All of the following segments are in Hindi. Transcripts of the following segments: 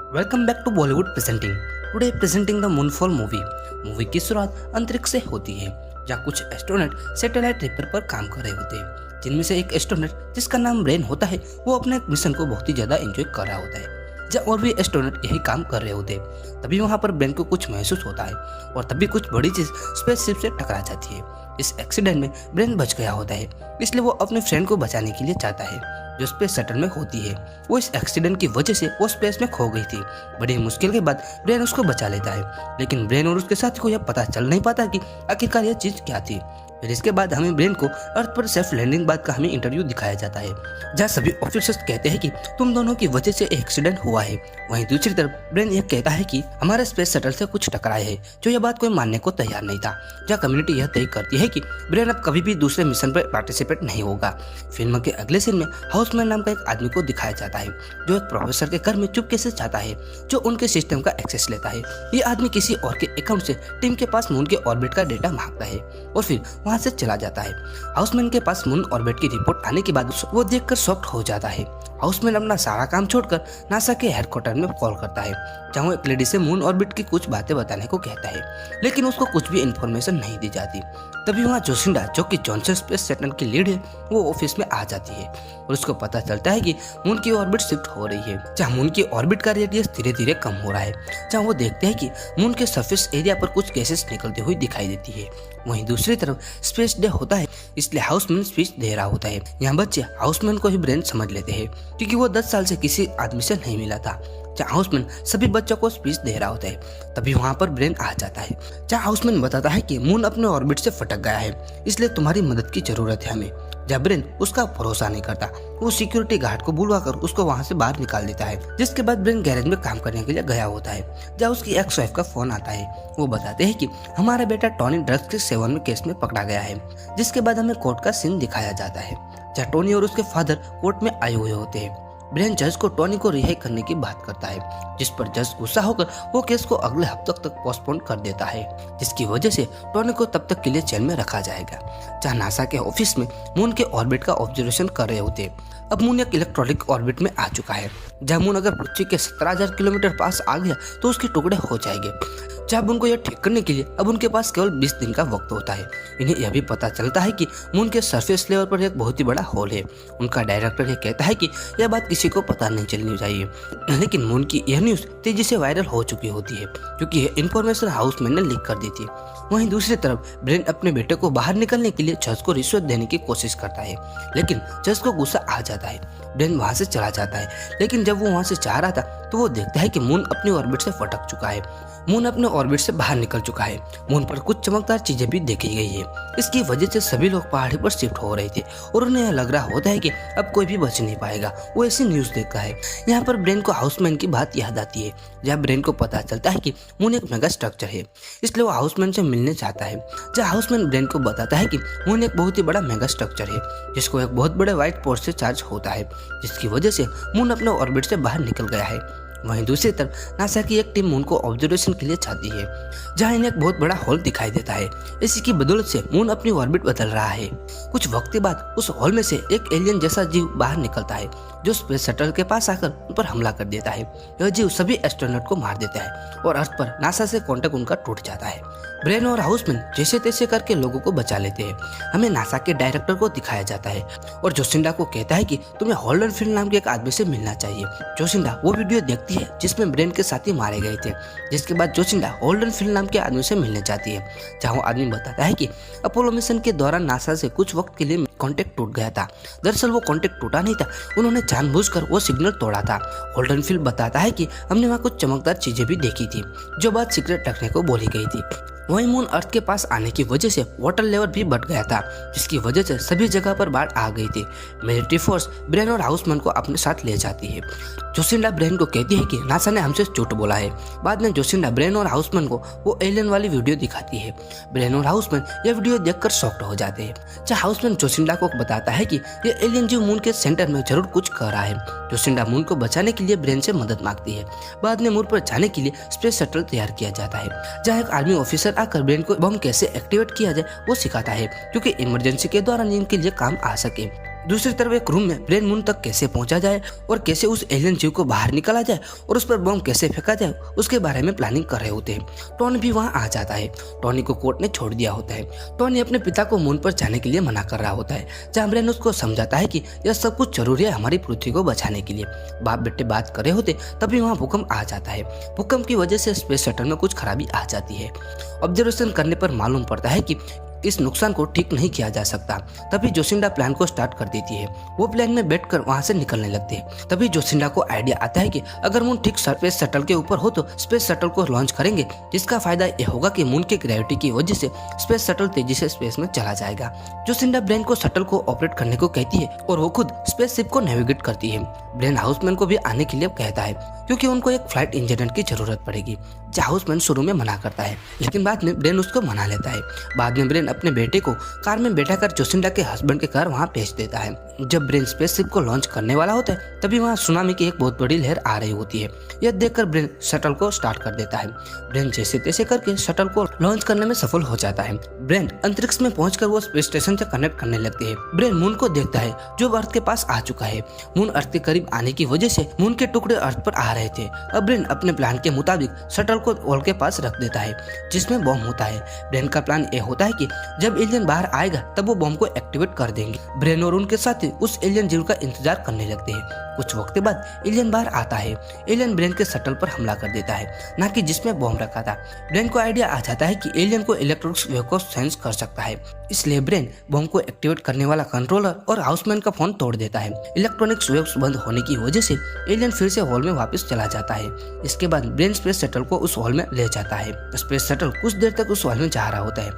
Welcome back to Bollywood presenting. Today presenting the Moonfall movie की शुरुआत अंतरिक्ष से होती है, जहाँ कुछ एस्ट्रोनॉट सैटेलाइट रिपेयर पर काम कर रहे होते हैं, जिनमें से एक एस्ट्रोनॉट जिसका नाम ब्रेन होता है, वो अपने मिशन को बहुत ही ज्यादा एंजॉय कर रहा होता है। जहाँ और भी एस्ट्रोनॉट यही काम कर रहे होते हैं, तभी वहाँ पर ब्रेन को कुछ महसूस होता है और तभी कुछ बड़ी चीज स्पेसशिप से टकरा जाती है। इस एक्सीडेंट में ब्रेन बच गया होता है, इसलिए वो अपने फ्रेंड को बचाने के लिए चाहता है जो स्पेस शटल में होती है। वो इस एक्सीडेंट की वजह से वो स्पेस में खो गई थी। बड़ी मुश्किल के बाद ब्रेन उसको बचा लेता है, लेकिन ब्रेन और उसके साथी को यह पता चल नहीं पाता कि आखिरकार यह चीज क्या थी। फिर इसके बाद हमें ब्रेन को अर्थ पर सेफ लैंडिंग बाद का हमें इंटरव्यू दिखाया जाता है, जहाँ सभी ऑफिसर्स कहते हैं कि तुम दोनों की वजह से एक्सीडेंट हुआ है। वहीं दूसरी तरफ ब्रेन यह कहता है कि हमारे स्पेस शटल से कुछ टकराए है, जो यह बात कोई मानने को तैयार नहीं था। जहाँ कम्युनिटी यह तय करती है कि ब्रेन अब कभी भी दूसरे मिशन पर पार्टिसिपेट नहीं होगा। फिल्म के अगले सीन में हाउसमैन नाम का एक आदमी को दिखाया जाता है, जो एक प्रोफेसर के घर में चुपके से जाता है, जो उनके सिस्टम का एक्सेस लेता है। ये आदमी किसी और के अकाउंट से टीम के पास मून के ऑर्बिट का डेटा मांगता है और फिर वहां से चला जाता है। हाउसमैन के पास मून ऑर्बिट की रिपोर्ट आने के बाद वो देखकर शॉक्ड हो जाता है। हाउसमैन अपना सारा काम छोड़कर नासा के हेडक्वार्टर में कॉल करता है, जहाँ वो एक लेडी से मून ऑर्बिट की कुछ बातें बताने को कहता है, लेकिन उसको कुछ भी इन्फॉर्मेशन नहीं दी जाती। तभी वहाँ जोसिंडा, जो कि जॉनसन स्पेस सेंटर की लीड है, वो ऑफिस में आ जाती है और उसको पता चलता है कि मून की ऑर्बिट शिफ्ट हो रही है, जहाँ मून की ऑर्बिट का रेडियस धीरे धीरे कम हो रहा है। जहाँ वो देखते हैं कि मून के सरफेस एरिया पर कुछ गैसेस निकलती हुई दिखाई देती है। वहीं दूसरी तरफ स्पेस डे होता है, इसलिए हाउसमैन स्पीच दे रहा होता है। यहाँ बच्चे हाउसमैन को ही ब्रेन समझ लेते हैं, क्योंकि वो 10 साल से किसी आदमी से नहीं मिला था। जहाँ हाउसमैन सभी बच्चों को स्पीच दे रहा होता है, तभी वहाँ पर ब्रेन आ जाता है। जहाँ हाउसमैन बताता है कि मून अपने ऑर्बिट से फटक गया है, इसलिए तुम्हारी मदद की जरूरत है हमें। जब ब्रेन उसका भरोसा नहीं करता, वो सिक्योरिटी गार्ड को बुलवाकर उसको वहाँ से बाहर निकाल देता है। जिसके बाद ब्रेन गैरेज में काम करने के लिए गया होता है, जहाँ उसकी एक्स वाइफ का फोन आता है। वो बताते हैं कि हमारा बेटा टोनी ड्रग्स के सेवन में केस में पकड़ा गया है। जिसके बाद हमें कोर्ट का सीन दिखाया जाता है, जहाँ टोनी और उसके फादर कोर्ट में आए हुए होते हैं। ब्रेन जज को टोनी को रिहाई करने की बात करता है, जिस पर जज गुस्सा होकर वो केस को अगले हफ्ते तक पोस्टपोन कर देता है, जिसकी वजह से टोनी को तब तक के लिए जेल में रखा जाएगा। जहाँ नासा के ऑफिस में मून के ऑर्बिट का ऑब्जर्वेशन कर रहे होते हैं। अब मून एक इलेक्ट्रॉनिक ऑर्बिट में आ चुका है, जहाँ मून अगर पृथ्वी के 17,000 किलोमीटर पास आ गया तो उसके टुकड़े हो जाएंगे। जब उनको यह ठीक करने के लिए अब उनके पास केवल 20 दिन का वक्त होता है। इन्हें यह भी पता चलता है कि मून के सरफेस लेवल पर एक बहुत ही बड़ा होल है। उनका डायरेक्टर यह कहता है कि यह बात किसी को पता नहीं चलनी चाहिए, लेकिन मून की यह न्यूज तेजी से वायरल हो चुकी होती है, क्योंकि यह इन्फॉर्मेशन हाउसमैन ने लीक कर दी थी। वहीं दूसरी तरफ ब्रेन अपने बेटे को बाहर निकलने के लिए जज को रिश्वत देने की कोशिश करता है, लेकिन जज को गुस्सा आ जाता है। ब्रेन वहां से चला जाता है, लेकिन जब वो वहां से जा रहा था तो वो देखता है कि मून अपनी ऑर्बिट से फटक चुका है। मून अपने ऑर्बिट से बाहर निकल चुका है। मून पर कुछ चमकदार चीजें भी देखी गई है। इसकी वजह से सभी लोग पहाड़ी पर शिफ्ट हो रहे थे और उन्हें यह लग रहा होता है कि अब कोई भी बच नहीं पाएगा। वो ऐसी न्यूज देखता है। यहाँ पर ब्रेन को हाउसमैन की बात याद आती है, जहाँ ब्रेन को पता चलता है कि मून एक मेगा स्ट्रक्चर है, इसलिए वो हाउसमैन से मिलने चाहता है। जहाँ हाउसमैन ब्रेन को बताता है कि मून एक बहुत ही बड़ा मेगा स्ट्रक्चर है, जिसको एक बहुत बड़े व्हाइट पोर्ट से चार्ज होता है, जिसकी वजह से मून अपने ऑर्बिट से बाहर निकल गया है। वहीं दूसरी तरफ नासा की एक टीम मून को ऑब्जर्वेशन के लिए जाती है, जहां इन्हें एक बहुत बड़ा होल दिखाई देता है। इसी की बदौलत से मून अपनी ऑर्बिट बदल रहा है। कुछ वक्त के बाद उस होल में से एक एलियन जैसा जीव बाहर निकलता है, जो स्पेस शटल के पास आकर उन पर हमला कर देता है। यह जीव सभी एस्ट्रोनॉट को मार देता है और अर्थ पर नासा से कॉन्टेक्ट उनका टूट जाता है। ब्रेन और हाउसमैन जैसे तैसे करके लोगों को बचा लेते हैं। हमें नासा के डायरेक्टर को दिखाया जाता है और जोसिंडा को कहता है कि तुम्हें होल्डन फील्ड नाम के एक आदमी से मिलना चाहिए। जोसिंडा वो वीडियो देखती है जिसमें ब्रेन के साथी मारे गए थे, जिसके बाद जोसिंडा होल्डन फील्ड नाम के आदमी से मिलने जाती है, जहाँ वो आदमी बताता है कि अपोलो मिशन के दौरान नासा से कुछ वक्त के लिए कॉन्टेक्ट टूट गया था। दरअसल वो कॉन्टेक्ट टूटा नहीं था, उन्होंने जानबूझकर वो सिग्नल तोड़ा था। होल्डन फील्ड बताता है कि हमने वहाँ कुछ चमकदार चीजें भी देखी थी, जो बात सीक्रेट रखने को बोली गई थी। वहीं मून अर्थ के पास आने की वजह से वाटर लेवल भी बढ़ गया था, जिसकी वजह से सभी जगह पर बाढ़ आ गई थी। मिलिट्री फोर्स ब्रेन और हाउसमैन को अपने साथ ले जाती है। जोसिंडा ब्रेन को कहती है कि नासा ने हमसे झूठ बोला है। बाद में जोसिंडा ब्रेन और हाउसमैन को वो एलियन वाली वीडियो दिखाती है। ब्रेन और हाउसमैन यह वीडियो देखकर शॉक्ड हो जाते हैं। जहाँ हाउसमैन जोसिंडा को बताता है कि ये एलियन जीव मून के सेंटर में जरूर कुछ कर रहा है। जोसिंडा मून को बचाने के लिए ब्रेन से मदद मांगती है। बाद में मून पर जाने के लिए स्पेस शटल तैयार किया जाता है, जहाँ एक आर्मी ऑफिसर आकर ब्रेन को बम कैसे एक्टिवेट किया जाए वो सिखाता है, क्योंकि इमरजेंसी के दौरान इनके लिए काम आ सके। दूसरी तरफ एक रूम में ब्रेन मून तक कैसे पहुंचा जाए और कैसे उस एलियन जीव को बाहर निकाला जाए और उस पर बम कैसे फेंका जाए उसके बारे में प्लानिंग कर रहे होते हैं। टोनी भी वहां आ जाता है। टोनी को कोर्ट ने छोड़ दिया होता है। टोनी अपने पिता को मून पर जाने के लिए मना कर रहा होता है, जहाँ ब्रेन उसको समझाता है कि यह सब कुछ जरूरी है हमारी पृथ्वी को बचाने के लिए। बाप बेटे बात कर रहे होते तभी वहाँ भूकंप आ जाता है। भूकंप की वजह से स्पेस शटल में कुछ खराबी आ जाती है। ऑब्जर्वेशन करने पर मालूम पड़ता है कि इस नुकसान को ठीक नहीं किया जा सकता। तभी जोसिंडा प्लान को स्टार्ट कर देती है। वो प्लान में बैठकर वहां से निकलने लगते हैं। तभी जोसिंडा को आइडिया आता है कि अगर मून ठीक स्पेस शटल के ऊपर हो तो स्पेस शटल को लॉन्च करेंगे, जिसका फायदा यह होगा कि मून की ग्रेविटी की वजह से स्पेस शटल तेजी से स्पेस में चला जाएगा। जोसिंडा ब्रेन को शटल को ऑपरेट करने को कहती है और वो खुद स्पेसशिप को नेविगेट करती है। ब्रेन हाउसमैन को भी आने के लिए कहता है क्योंकि उनको एक फ्लाइट इंजीनियर की जरूरत पड़ेगी। हाउसमैन शुरू में मना करता है, लेकिन बाद में ब्रेन उसको मना लेता है। बाद में ब्रेन अपने बेटे को कार में बैठाकर जोसिंडा के हस्बैंड के घर वहां भेज देता है। जब ब्रेन स्पेसशिप को लॉन्च करने वाला होता है तभी वहां सुनामी की एक बहुत बड़ी लहर आ रही होती है। यह देखकर ब्रेन शटल को स्टार्ट कर देता है। ब्रेन जैसे तैसे करके शटल को लॉन्च करने में सफल हो जाता है। ब्रेन अंतरिक्ष में पहुंचकर वो स्पेस स्टेशन से कनेक्ट करने लगते हैं। ब्रेन मून को देखता है जो अर्थ के पास आ चुका है। मून अर्थ के करीब आने की वजह से मून के टुकड़े अर्थ पर आ रहे थे। अब ब्रेन अपने प्लान के मुताबिक शटल को वॉल के पास रख देता है जिसमें बॉम्ब होता है। ब्रेन का प्लान यह होता है कि जब एलियन बाहर आएगा तब वो बॉम्ब को एक्टिवेट कर देंगे। ब्रेन और उनके साथी उस एलियन जीव का इंतजार करने लगते हैं। कुछ वक्त बाद एलियन बाहर आता है। एलियन ब्रेन के शटल पर हमला कर देता है, ना कि जिसमें बॉम्ब रखा था। ब्रेन को आइडिया आ जाता है कि एलियन को इलेक्ट्रिक वेव को सेंस कर सकता है, इसलिए ब्रेन बॉम्ब को एक्टिवेट करने वाला कंट्रोलर और हाउसमैन का फोन तोड़ देता है। इलेक्ट्रॉनिक्स वेव्स बंद होने की वजह से एलियन फिर से हॉल में वापस चला जाता है। इसके बाद ब्रेन स्पेस शटल को उस हॉल में ले जाता है। स्पेस शटल कुछ देर तक उस हॉल में जा रहा होता है।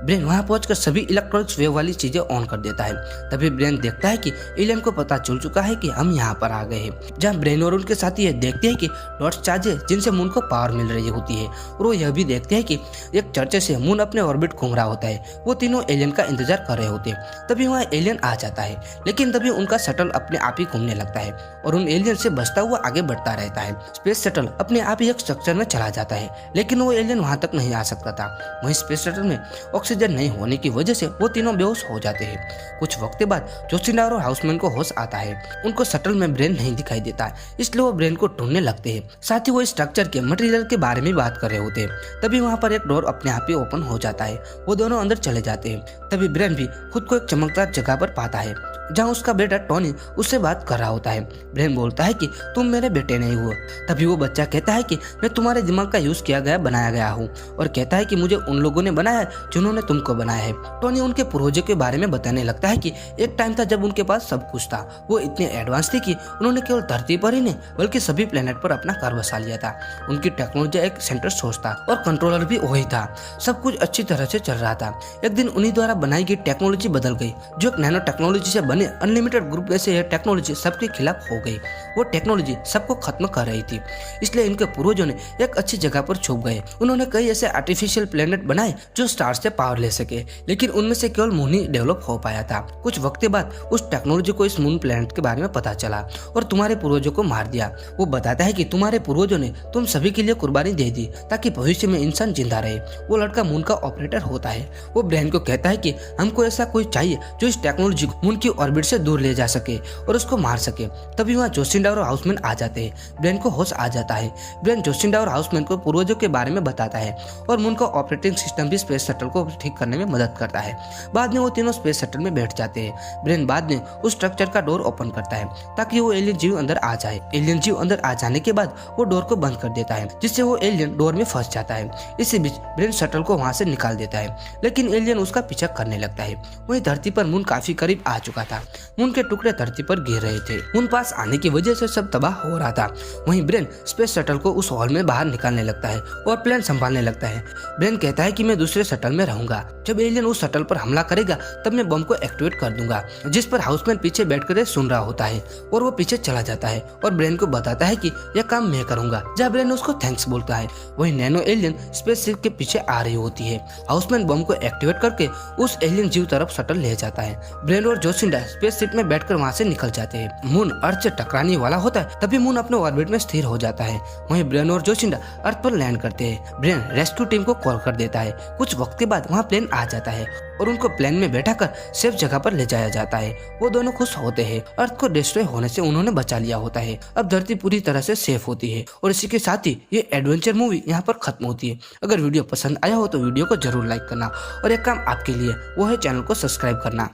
ब्रेन वहां पहुंचकर सभी इलेक्ट्रॉनिक्स वेव वाली चीजें ऑन कर देता है। तभी ब्रेन देखता है कि एलियन को पता चल चुका है कि हम यहाँ पर आ गए हैं। जहाँ ब्रेन और उनके साथी ये देखते हैं कि डॉट्स चार्ज है जिनसे मून को पावर मिल रही होती है, और वो यह भी देखते हैं कि एक चर्चे से मून अपने ऑर्बिट घूम रहा होता है। वो तीनों एलियन का इंतजार कर रहे होते हैं। तभी वहाँ एलियन आ जाता है, लेकिन तभी उनका शटल अपने आप ही घूमने लगता है और उन एलियन से बचता हुआ आगे बढ़ता रहता है। स्पेस शटल अपने आप ही एक स्ट्रक्चर में चला जाता है, लेकिन वो एलियन वहां तक नहीं आ सकता था। वहीं स्पेस शटल में ऑक्सीजन नहीं होने की वजह से वो तीनों बेहोश हो जाते हैं। कुछ वक्त बाद जोसिंडा और हाउसमैन को होश आता है। उनको शटल में ब्रेन नहीं दिखाई देता, इसलिए वो ब्रेन को ढूंढने लगते हैं। साथ ही वो स्ट्रक्चर के मटेरियल के बारे में बात कर रहे होते हैं। तभी वहां पर एक डोर अपने आप ही ओपन हो जाता है। वो दोनों अंदर चले जाते हैं। तभी ब्रेन भी खुद को एक चमकदार जगह पर पाता है जहाँ उसका बेटा टोनी उससे बात कर रहा होता है। ब्रेन बोलता है कि तुम मेरे बेटे नहीं हो। तभी वो बच्चा कहता है कि मैं तुम्हारे दिमाग का यूज किया गया बनाया गया हूँ, और कहता है कि मुझे उन लोगों ने बनाया जिन्होंने तुमको बनाया है। टोनी उनके पूर्वजों के बारे में बताने लगता है कि एक टाइम था जब उनके पास सब कुछ था। वो इतने एडवांस थे कि उन्होंने केवल धरती पर ही नहीं बल्कि सभी प्लेनेट पर अपना घर बसा लिया था। उनकी टेक्नोलॉजी एक सेंटर सोर्स था और कंट्रोलर भी वही था। सब कुछ अच्छी तरह से चल रहा था। एक दिन उन्हीं द्वारा बनाई गई टेक्नोलॉजी बदल गई। जो एक नैनो टेक्नोलॉजी से बने अनलिमिटेड ग्रुप से यह टेक्नोलॉजी सबके खिलाफ हो गई। वो टेक्नोलॉजी सबको खत्म कर रही थी, इसलिए इनके पूर्वजों ने एक अच्छी जगह पर छुप गए। उन्होंने कई ऐसे आर्टिफिशियल प्लेनेट बनाए जो स्टार से पावर ले सके, लेकिन उनमें से केवल मून ही डेवलप हो पाया था। कुछ वक्त बाद उस टेक्नोलॉजी को इस मून प्लेनेट के बारे में पता चला और तुम्हारे पूर्वजों को मार दिया। वो बताता है कि तुम्हारे पूर्वजों ने तुम सभी के लिए कुर्बानी दे दी ताकि भविष्य में इंसान जिंदा रहे। वो लड़का मून का ऑपरेटर होता है। वो ब्रेन को कहता है कि हमको ऐसा कोई चाहिए जो इस टेक्नोलॉजी को मून की ऑर्बिट से दूर ले जा सके और उसको मार सके। तभी वहाँ जोसिंडा और हाउसमैन आ जाते हैं। ब्रेन को होश आ जाता है। ब्रेन जोसिंडा और हाउसमैन को पूर्वजों के बारे में बताता है और मून का ऑपरेटिंग सिस्टम भी स्पेस शटल को ठीक करने में मदद करता है। बाद में वो तीनों स्पेस शटल में बैठ जाते हैं। ब्रेन बाद में उस स्ट्रक्चर का डोर ओपन करता है ताकि वो एलियन जीव अंदर आ जाए। एलियन जीव अंदर आ जाने के बाद वो डोर को बंद कर देता है, जिससे वो एलियन डोर में फंस जाता है। इसी बीच ब्रेन शटल को वहां से निकाल देता है, लेकिन एलियन उसका पीछा करने लगता है। वहीं धरती पर मून काफी करीब आ चुका था। मून के टुकड़े धरती पर गिर रहे थे। मून पास आने की वजह से सब तबाह हो रहा था। वहीं ब्रेन स्पेस शटल को उस हॉल में बाहर निकालने लगता है और प्लेन संभालने लगता है। ब्रेन कहता है कि मैं दूसरे शटल में रहूंगा। जब एलियन उस शटल पर हमला करेगा तब मैं बम को एक्टिवेट कर दूंगा, जिस पर हाउसमैन पीछे बैठकर सुन रहा होता है और वो पीछे चला जाता है और ब्रेन को बताता है कि यह काम मैं करूंगा। जब ब्रेन उसको थैंक्स बोलता है, वहीं नैनो एलियन स्पेसशिप के पीछे आ रही होती है। हाउसमैन बम को एक्टिवेट करके उस एलियन जीव तरफ शटल ले जाता है। ब्रेन और जोसिंडा स्पेसशिप में बैठकर वहां से निकल जाते हैं। मून अर्थ से टकराने वाला होता है, तभी मून अपने ऑर्बिट में स्थिर हो जाता है। वहीं ब्रेन और जोसिंडा अर्थ पर लैंड करते हैं। ब्रेन रेस्क्यू टीम को कॉल कर देता है। कुछ वक्त के बाद वहाँ प्लेन आ जाता है और उनको प्लेन में बैठाकर सेफ जगह पर ले जाया जाता है। वो दोनों खुश होते हैं। अर्थ को डिस्ट्रॉय होने से उन्होंने बचा लिया होता है। अब धरती पूरी तरह से सेफ होती है और इसी के साथ ही ये एडवेंचर मूवी यहाँ पर खत्म होती है। अगर वीडियो पसंद आया हो तो वीडियो को जरूर लाइक करना और एक काम आपके लिए वो है चैनल को सब्सक्राइब करना।